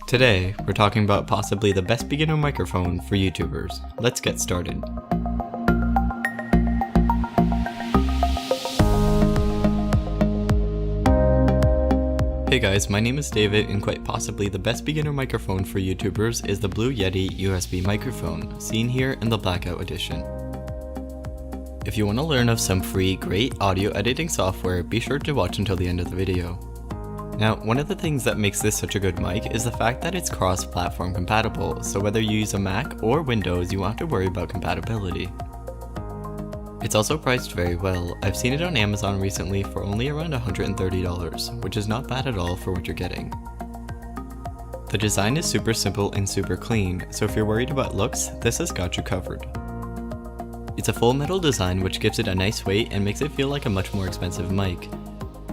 Today, we're talking about possibly the best beginner microphone for YouTubers. Let's get started. Hey guys, my name is David, and quite possibly the best beginner microphone for YouTubers is the Blue Yeti USB Microphone, seen here in the Blackout edition. If you want to learn of some free, great audio editing software, be sure to watch until the end of the video. Now, one of the things that makes this such a good mic is the fact that it's cross-platform compatible, so whether you use a Mac or Windows, you won't have to worry about compatibility. It's also priced very well. I've seen it on Amazon recently for only around $130, which is not bad at all for what you're getting. The design is super simple and super clean, so if you're worried about looks, this has got you covered. It's a full metal design which gives it a nice weight and makes it feel like a much more expensive mic.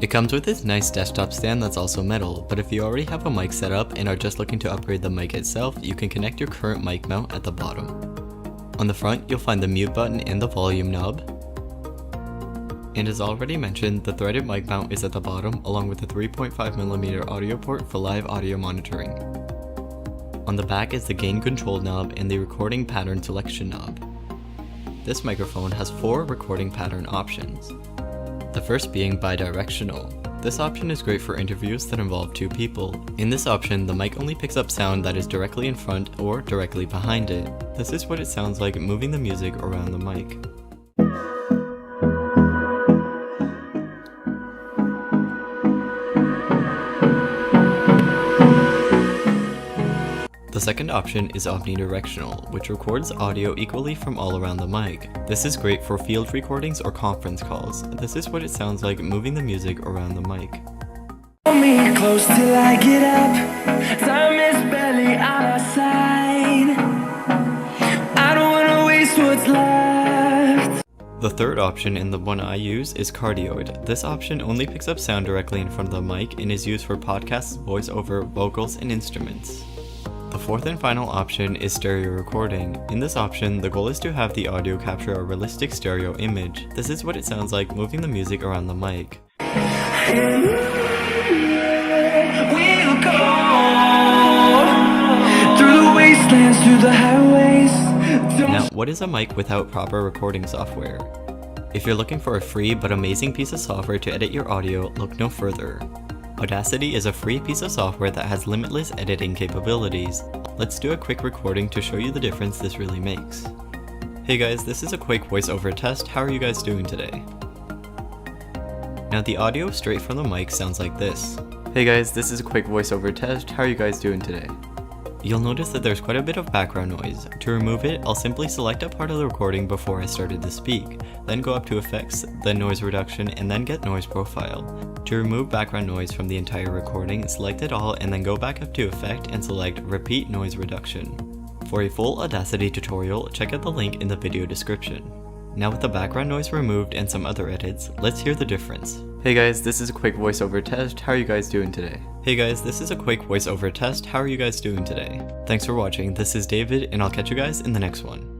It comes with this nice desktop stand that's also metal, but if you already have a mic set up and are just looking to upgrade the mic itself, you can connect your current mic mount at the bottom. On the front, you'll find the mute button and the volume knob. And as already mentioned, the threaded mic mount is at the bottom, along with a 3.5mm audio port for live audio monitoring. On the back is the gain control knob and the recording pattern selection knob. This microphone has 4 recording pattern options. The first being bidirectional. This option is great for interviews that involve 2 people. In this option, the mic only picks up sound that is directly in front or directly behind it. This is what it sounds like moving the music around the mic. The second option is omnidirectional, which records audio equally from all around the mic. This is great for field recordings or conference calls. This is what it sounds like moving the music around the mic. Me close till I get up. Time is barely on our side. I don't wanna waste what's left. The third option, and the one I use, is cardioid. This option only picks up sound directly in front of the mic and is used for podcasts, voiceover, vocals, and instruments. The fourth and final option is stereo recording. In this option, the goal is to have the audio capture a realistic stereo image. This is what it sounds like moving the music around the mic. We'll go through the wastelands, through the highways. Now, what is a mic without proper recording software? If you're looking for a free but amazing piece of software to edit your audio, look no further. Audacity is a free piece of software that has limitless editing capabilities. Let's do a quick recording to show you the difference this really makes. Hey guys, this is a quick voiceover test. How are you guys doing today? Now the audio straight from the mic sounds like this. Hey guys, this is a quick voiceover test. How are you guys doing today? You'll notice that there's quite a bit of background noise. To remove it, I'll simply select a part of the recording before I started to speak, then go up to Effects, then Noise Reduction, and then get Noise Profile. To remove background noise from the entire recording, select it all and then go back up to Effect and select Repeat Noise Reduction. For a full Audacity tutorial, check out the link in the video description. Now with the background noise removed and some other edits, let's hear the difference. Hey guys, this is a quick voiceover test. How are you guys doing today? Hey guys, this is a quick voiceover test. How are you guys doing today? Thanks for watching. This is David, and I'll catch you guys in the next one.